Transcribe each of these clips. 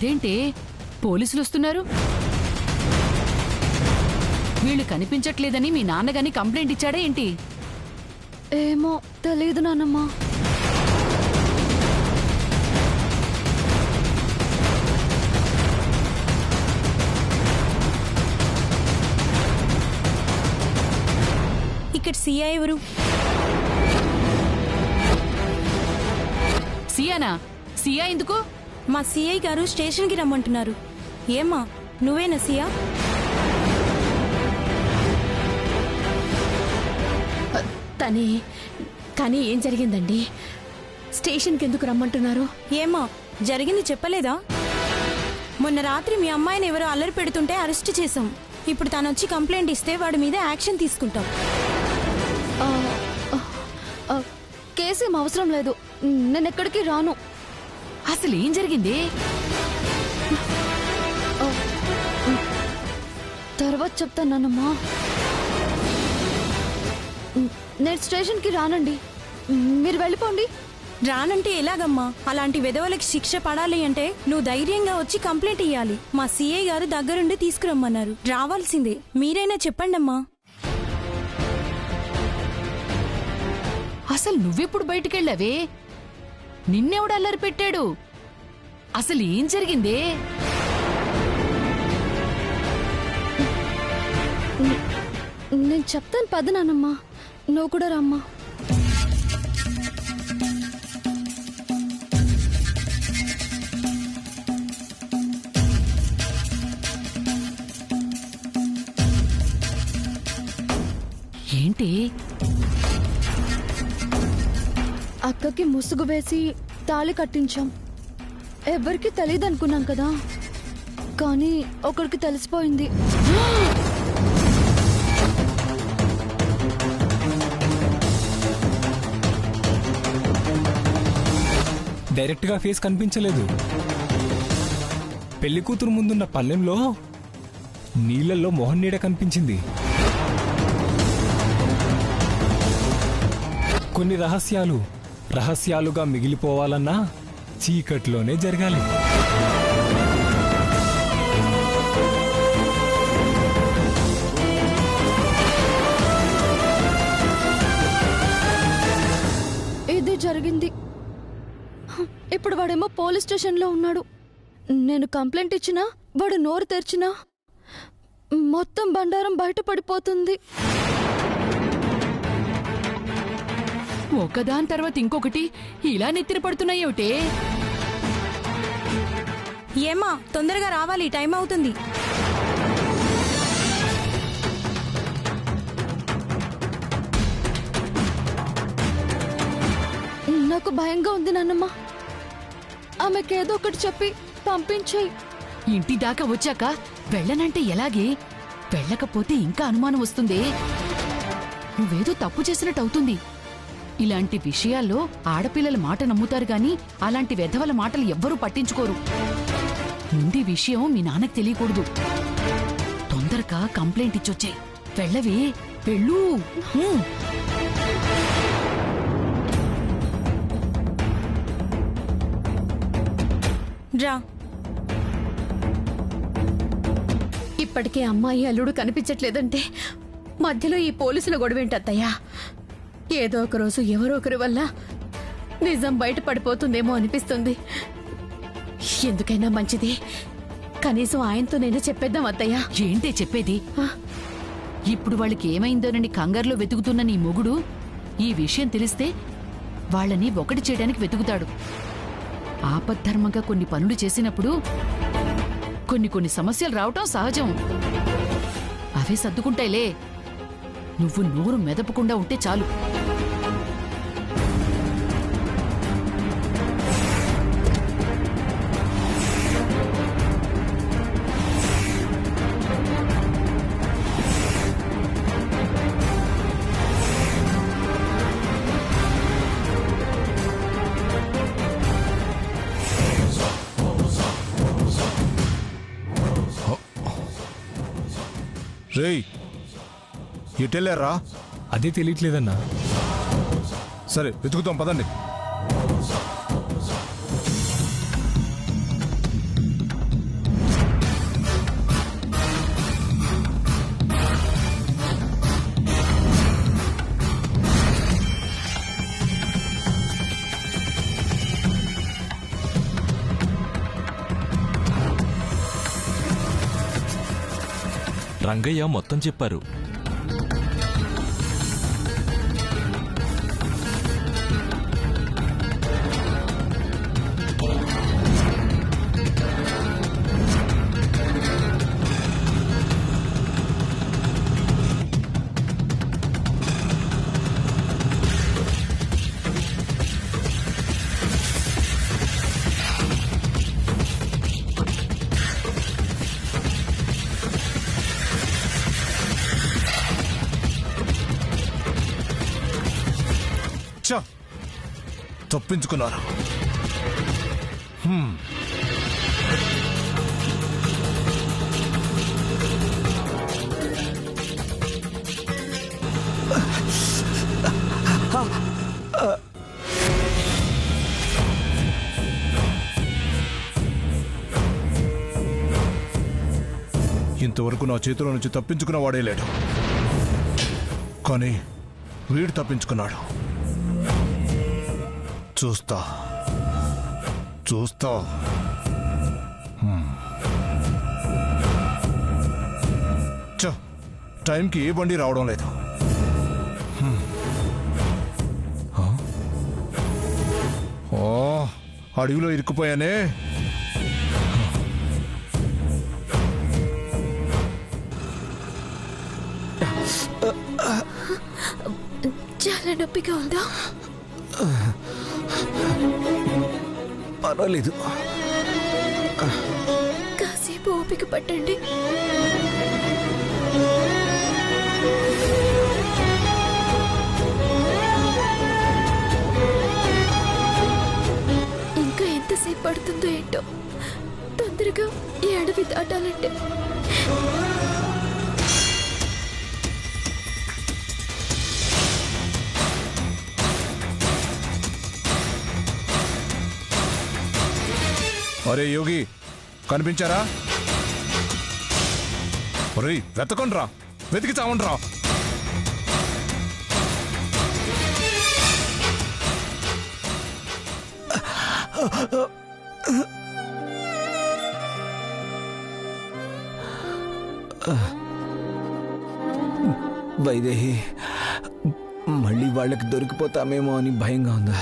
అదేంటి పోలీసులు వస్తున్నారు? వీళ్ళు కనిపించట్లేదని మీ నాన్నగాని కంప్లైంట్ ఇచ్చాడా ఏంటి? ఏమో తెలీదు నాన్నమ్మా. ఇక్కడ సిఐ ఎవరు? సియానా? సియా ఎందుకు? మా సిఐ గారు స్టేషన్కి రమ్మంటున్నారు. ఏమ్మా నువ్వేనా సియా? కానీ ఏం జరిగిందండి? స్టేషన్కి ఎందుకు రమ్మంటున్నారు? ఏమ్మా జరిగింది చెప్పలేదా? మొన్న రాత్రి మీ అమ్మాయిని ఎవరో అల్లరి పెడుతుంటే అరెస్ట్ చేశాం. ఇప్పుడు తను వచ్చి కంప్లైంట్ ఇస్తే వాడి మీద యాక్షన్ తీసుకుంటాం. కేసేం అవసరం లేదు, నేను ఎక్కడికి రాను. అసలు ఏం జరిగింది? తర్వాత చెప్తానమ్మా. నేను స్టేషన్కి రానండి, మీరు వెళ్ళిపోండి. రానంటే ఎలాగమ్మా? అలాంటి వెధవలకి శిక్ష పడాలి అంటే నువ్వు ధైర్యంగా వచ్చి కంప్లైంట్ ఇయ్యాలి. మా సిఐ గారు దగ్గరుండి తీసుకురమ్మన్నారు. రావాల్సిందే, మీరైనా చెప్పండమ్మా. అసలు నువ్వెప్పుడు బయటికెళ్ళావే? నిన్నెవడు అల్లరి పెట్టాడు? అసలు ఏం జరిగిందే? నేను చెప్తాను పద నానమ్మా, నువ్వు కూడా రమ్మా. ఏంటి? అక్కకి ముసుగు వేసి తాళి కట్టించాం. ఎవరికి తెలియదు అనుకున్నాం కదా, కానీ ఒకరికి తెలిసిపోయింది. డైరెక్ట్ గా ఫేస్ కనిపించలేదు. పెళ్లి కూతురు ముందున్న పల్లెంలో నీళ్లలో మొహం నీడ కనిపించింది. కొన్ని రహస్యాలుగా మిగిలిపోవాలన్నా చీకట్లోనే జరగాలి. ఇది జరిగింది. ఇప్పుడు వాడేమో పోలీస్ స్టేషన్లో ఉన్నాడు. నేను కంప్లైంట్ ఇచ్చినా వాడు నోరు తెరిచినా మొత్తం బండారం బయటపడిపోతుంది. ఒకదాని తర్వాత ఇంకొకటి ఇలా నెత్తిన పడుతున్నాయేమిటే? ఏమ్మా తొందరగా రావాలి, టైం అవుతుంది. నాకు భయంగా ఉంది నాన్నమ్మ, ఆమెకేదో ఒకటి చెప్పి పంపించాయి. ఇంటి దాకా వచ్చాక వెళ్ళనంటే ఎలాగే? వెళ్ళకపోతే ఇంకా అనుమానం వస్తుంది. నువ్వేదో తప్పు చేసినట్టు అవుతుంది. ఇలాంటి విషయాల్లో ఆడపిల్లల మాట నమ్ముతారు గాని అలాంటి వెధవల మాటలు ఎవ్వరూ పట్టించుకోరు. ముందు విషయం మీ నాన్నకు తెలియకూడదు. తొందరగా కంప్లైంట్ ఇచ్చొచ్చాయి. వెళ్ళవే, వెళ్ళు. రా. ఇప్పటికే అమ్మాయి అల్లుడు కనిపించట్లేదంటే మధ్యలో ఈ పోలీసుల గొడవేంటత్తయ్యా? ఏదో ఒక రోజు ఎవరో ఒకరి వల్ల నిజం బయట పడిపోతుందేమో అనిపిస్తుంది. ఎందుకైనా మంచిది కనీసం ఆయనతో నేను చెప్పేద్దాం అత్తయ్యా. ఏంటే చెప్పేది? ఇప్పుడు వాళ్ళకి ఏమైందోనని కంగారులో వెతుకుతున్న నీ మొగుడు ఈ విషయం తెలిస్తే వాళ్ళని ఒకటి చేయడానికి వెతుకుతాడు. ఆపద్ధర్మంగా కొన్ని పనులు చేసినప్పుడు కొన్ని సమస్యలు రావటం సహజం. అవే సర్దుకుంటాయిలే. నువ్వు నోరు మెదపకుండా ఉంటే చాలు. రేయ్ ఎటెళ్ళారా? అదే తెలియట్లేదన్నా. సరే వెతుకుతాం పదండి. రంగయ్య మొత్తం చెప్పారు. తప్పించుకున్నారు. ఇంతవరకు నా చేతిలో నుంచి తప్పించుకున్న వాడే లేడు, కానీ వీడు తప్పించుకున్నాడు. చూస్తా చూస్తా. టైంకి ఏ బండి రావడం లేదు. అడవిలో ఇరుక్కుపోయానే. చాలా నొప్పిగా ఉందా? పర్వాలేదు, కాసేపు ఓపిక పట్టండి. ఇంకా ఎంతసేపు పడుతుందో ఏంటో, తొందరగా ఈ అడవి దాటాలంటే. అరే యోగి, కనిపించారా? ఒరేయ్, వెతకండ్రా, వెతికి చావండ్రా. వైదేహి, మళ్ళీ వాళ్ళకి దొరికిపోతామేమో అని భయంగా ఉందా?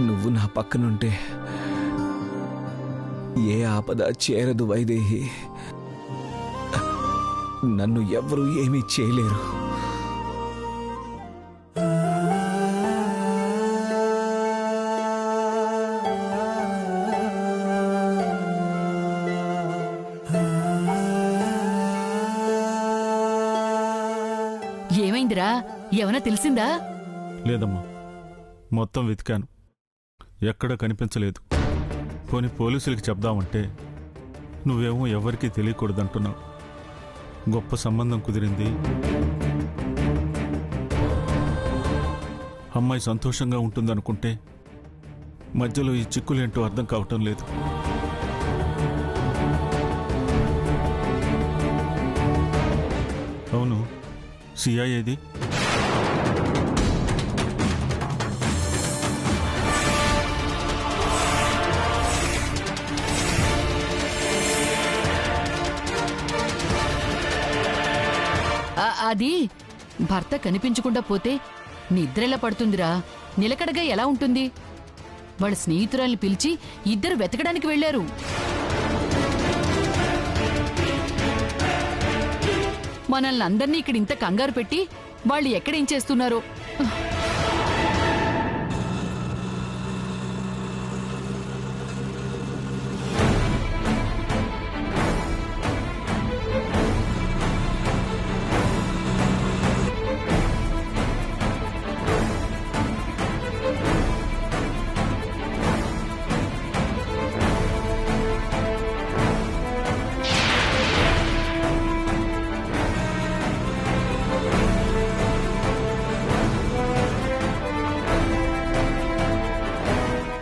నువ్వు నా పక్కనుంటే ఏ ఆపద చేరదు వైదేహి. నన్ను ఎవరూ ఏమీ చేయలేరు. ఏమైందిరా? ఏమైనా తెలిసిందా? లేదమ్మా, మొత్తం వెతికాను, ఎక్కడ కనిపించలేదు. పోనీ పోలీసులకి చెప్దామంటే నువ్వేమో ఎవరికీ తెలియకూడదంటున్నావు. గొప్ప సంబంధం కుదిరింది, అమ్మాయి సంతోషంగా ఉంటుందనుకుంటే మధ్యలో ఈ చిక్కులేంటో అర్థం కావటం లేదు. అవును, సిఐ ఏది? అది భర్త కనిపించకుండా పోతే నిద్రెలా పడుతుందిరా, నిలకడగా ఎలా ఉంటుంది? వాళ్ళ స్నేహితురాల్ని పిలిచి ఇద్దరు వెతకడానికి వెళ్లారు. మనల్ని అందర్నీ ఇక్కడ ఇంత కంగారు పెట్టి వాళ్ళు ఎక్కడేం చేస్తున్నారో.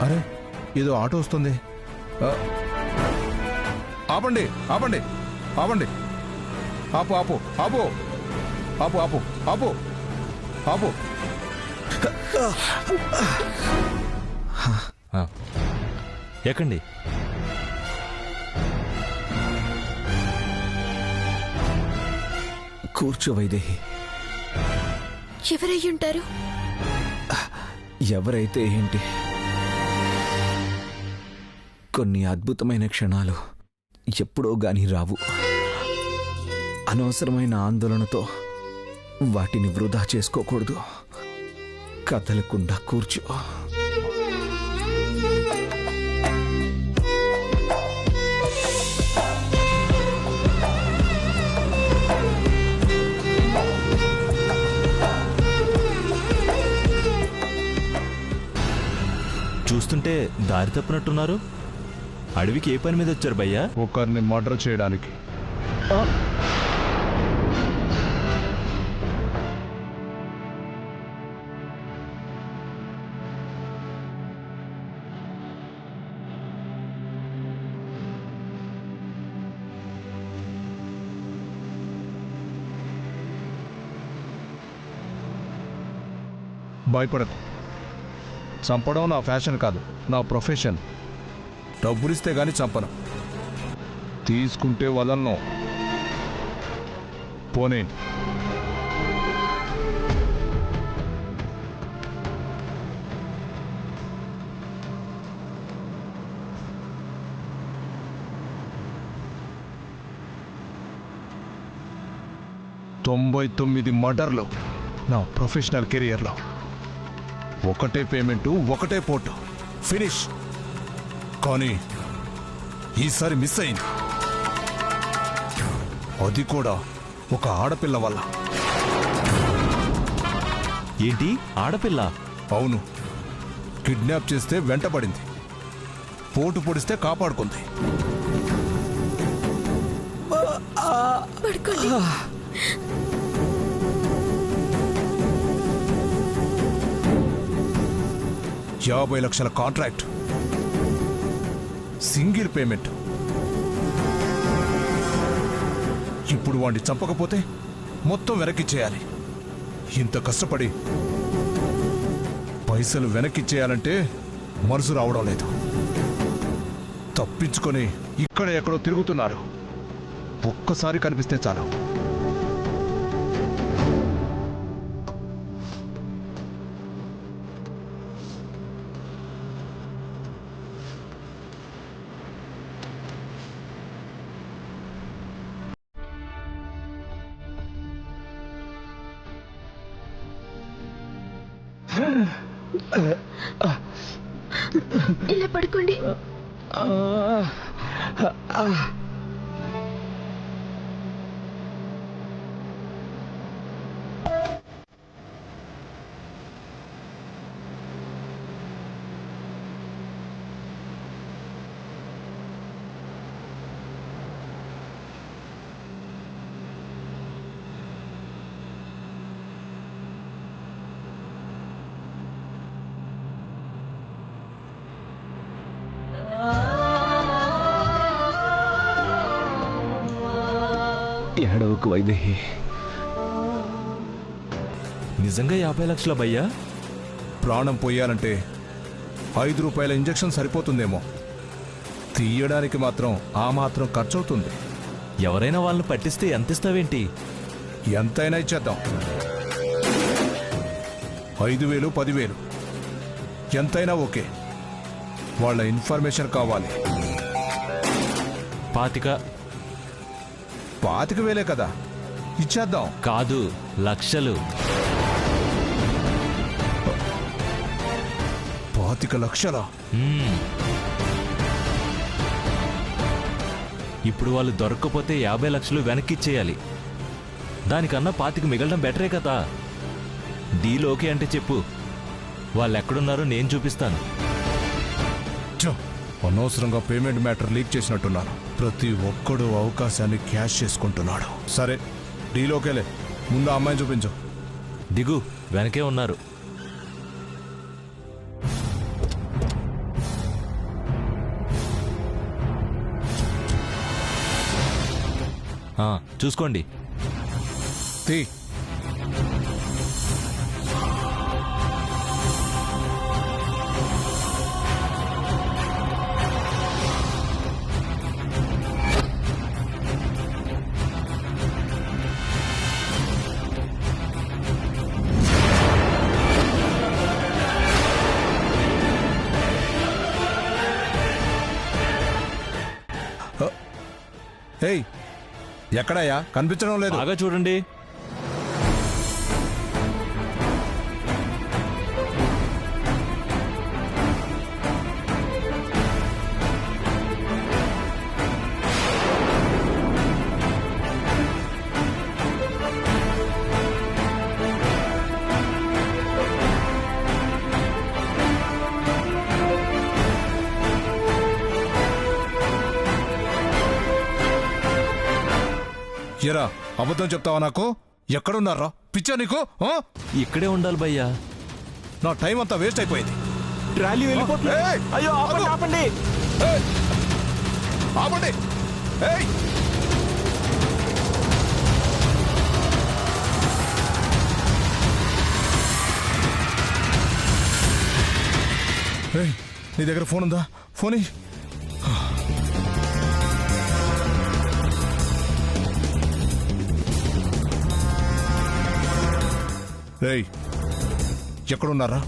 అరే, ఏదో ఆటో వస్తుంది. ఆపండి ఆపండి ఆపండి, ఆపు ఆపు ఆపు ఆపు ఆపు ఆపు ఆపు. ఎక్కండి. కూర్చో వైదేహి. ఎవరయ్యుంటారు? ఎవరైతే ఏంటి, కొన్ని అద్భుతమైన క్షణాలు ఎప్పుడో గాని రావు. అనవసరమైన ఆందోళనతో వాటిని వృధా చేసుకోకూడదు. కదలకుండా కూర్చో. చూస్తుంటే దారి తప్పినట్టున్నారు. అడవికి ఏ పని మీద వచ్చారు భయ్యా? ఒకరిని మర్డర్ చేయడానికి. భయపడకు. చంపడం నా ఫ్యాషన్ కాదు, నా ప్రొఫెషన్. డబ్బులిస్తే గాని చంపను, తీసుకుంటే వదలను. పోనీ తొంభై 99 మర్డర్లు నా ప్రొఫెషనల్ కెరియర్లో. ఒకటే పేమెంటు, ఒకటే పోటు, ఫినిష్. కానీ ఈసారి మిస్ అయింది. అది కూడా ఒక ఆడపిల్ల వల్ల. ఏంటి, ఆడపిల్ల? అవును, కిడ్నాప్ చేస్తే వెంటపడింది, పోటు పొడిస్తే కాపాడుకుంది. పడుకోండి. 50 లక్షల కాంట్రాక్ట్, సింగిల్ పేమెంట్. ఇప్పుడు వాడిని చంపకపోతే మొత్తం వెనక్కిచ్చేయాలి. ఇంత కష్టపడి పైసలు వెనక్కిచ్చేయాలంటే మనసు రావడం లేదు. తప్పించుకొని ఇక్కడ ఎక్కడో తిరుగుతున్నారు. ఒక్కసారి కనిపిస్తే చాలు. ఇలా పడుకోండి. ఏడవకు వైదేహి. నిజంగా 50 లక్షల భయ్యా? ప్రాణం పోయాలంటే 5 రూపాయల ఇంజెక్షన్ సరిపోతుందేమో. తీయడానికి మాత్రం ఆ మాత్రం ఖర్చవుతుంది. ఎవరైనా వాళ్ళని పట్టిస్తే ఎంత ఇస్తావేంటి? ఎంతైనా ఇచ్చేద్దాం. 5,000, 10,000 ఎంతైనా ఓకే. వాళ్ళ ఇన్ఫర్మేషన్ కావాలి. 25,000 కదా, ఇచ్చేద్దాం. కాదు, లక్షలు. 25 లక్షలా? ఇప్పుడు వాళ్ళు దొరక్కపోతే 50 లక్షలు వెనక్కిచ్చేయాలి. దానికన్నా 25 మిగలడం బెటరే కదా. డీల్ ఓకే అంటే చెప్పు, వాళ్ళు ఎక్కడున్నారో నేను చూపిస్తాను. అనవసరంగా పేమెంట్ మ్యాటర్ లీక్ చేసినట్టున్నాను. ప్రతి ఒక్కడు అవకాశాన్ని క్యాష్ చేసుకుంటున్నాడు. సరే, డీల్ ఓకేలే. ముందు ఆ అమ్మాయిని చూపించు. దిగు, వెనకే ఉన్నారు. చూసుకోండి. తీ. ఏయ్ ఎక్కడయ్యా? కనిపించడం లేదు. బాగా చూడండి. ఎరా అబద్ధం చెప్తావా? నాకు ఎక్కడున్నారా? పిచ్చా నీకు? ఇక్కడే ఉండాలి భయ్యా. నా టైం అంతా వేస్ట్ అయిపోయింది. ట్రాలీ వెళ్ళిపోతుంది. ఏయ్! అయ్యో ఆపండి ఆపండి. ఏయ్! ఆపండి. ఏయ్! ఏయ్, నీ దగ్గర ఫోన్ ఉందా? ఫోన్ ఇయ్యి. ఏయ్ ఎక్కడున్నారా?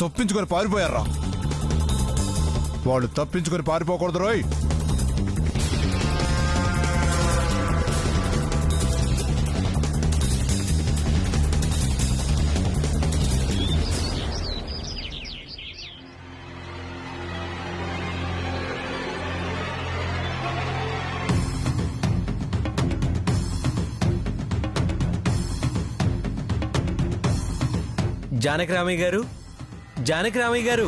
తప్పించుకొని పారిపోయారా? వాళ్ళు తప్పించుకొని పారిపోకూడదు రోయ్. జానకిరామయ్య గారు, జానకిరామయ్య గారు,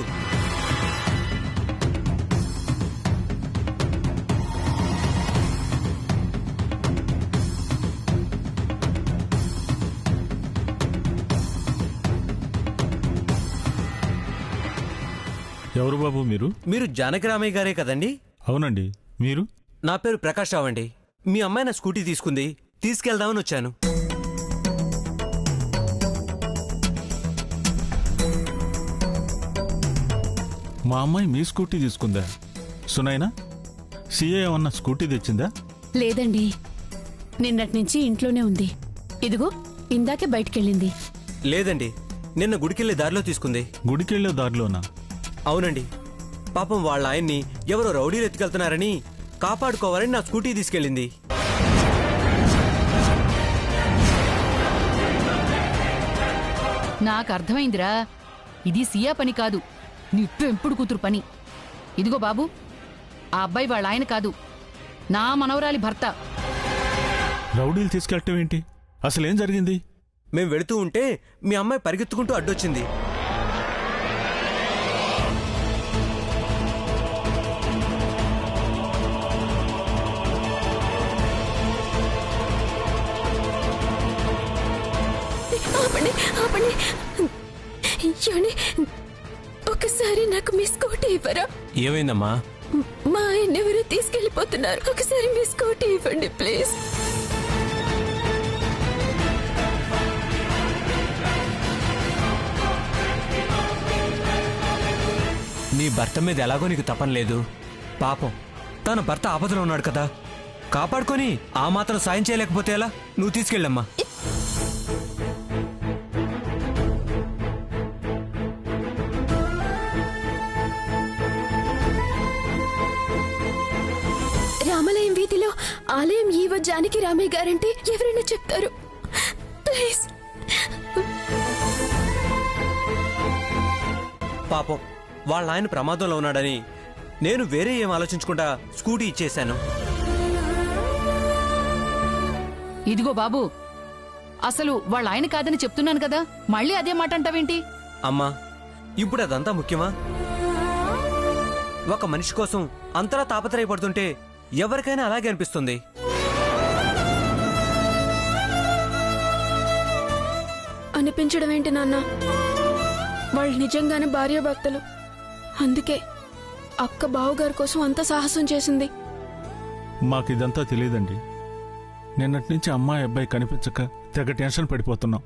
ఎవరు బాబు మీరు? మీరు జానకిరామయ్య గారే కదండి? అవునండి. మీరు? నా పేరు ప్రకాష్ రావు అండి. మీ అమ్మాయి నా స్కూటీ తీసుకుంది, తీసుకెళ్దామని వచ్చాను. మా అమ్మాయి మీ స్కూటీ తీసుకుందా? సునైనా, సీఏ ఏమన్నా స్కూటీ తెచ్చిందా? లేదండి, నిన్నటి నుంచి ఇంట్లోనే ఉంది. ఇదిగో ఇందాకే బయటికెళ్ళింది. లేదండి, నిన్న గుడికెళ్లే దారిలో తీసుకుంది. గుడికెళ్లే దారిలోనా? అవునండి. పాపం వాళ్ళ ఆయన్ని ఎవరో రౌడీలు ఎత్తుకెళ్తున్నారని కాపాడుకోవాలని నా స్కూటీ తీసుకెళ్ళింది. నాకు అర్థమైందిరా, ఇది సియా పని కాదు, నిట్టు ఎంపుడు కూతురు పని. ఇదిగో బాబు, ఆ అబ్బాయి వాళ్ళ ఆయన కాదు, నా మనవరాలి భర్త. రౌడీలు తీసుకెళ్ళటం ఏంటి? అసలేం జరిగింది? మేం వెళుతూ ఉంటే మీ అమ్మాయి పరిగెత్తుకుంటూ అడ్డొచ్చింది. ఆపండి ఆపండి. ఒకసారి నాకు మీ స్కూటీ ఇవ్వరా? ఏమైందమ్మా? మా ఆయన ఎవరు తీసుకెళ్లిపోతున్నారు, ఒకసారి మీ స్కూటీ ఇవ్వండి ప్లీజ్. నీ భర్త మీద ఎలాగో నీకు తపన లేదు. పాపం తన భర్త ఆపదలో ఉన్నాడు కదా, కాపాడుకొని ఆ మాత్రం సాయం చేయలేకపోతే ఎలా? నువ్వు తీసుకెళ్ళమ్మా. రామలయం వీధిలో ఆలయం ఈవో జానకి రామయ్య గారంటే ఎవరైనా చెప్తారు, ప్లీజ్. పాపం వాళ్ళ ఆయన ప్రమాదంలో ఉన్నాడని నేను వేరే ఏం ఆలోచించకుండా స్కూటీ ఇచ్చేశాను. ఇదిగో బాబు, అసలు వాళ్ళ ఆయన కాదని చెప్తున్నాను కదా, మళ్ళీ అదే మాట అంటావేంటి? అమ్మా, ఇప్పుడు అదంతా ముఖ్యమా? ఒక మనిషి కోసం అంతలా తాపత్రయపడుతుంటే ఎవరికైనా అలాగే అనిపిస్తుంది. అనిపించడం ఏంటి నాన్న? వాళ్ళు నిజంగానే భార్యాభర్తలు, అందుకే అక్క బావగారి కోసం అంత సాహసం చేసింది. మాకిదంతా తెలియదండి. నిన్నటి నుంచి అమ్మాయి అబ్బాయి కనిపించక తెగ టెన్షన్ పడిపోతున్నాం.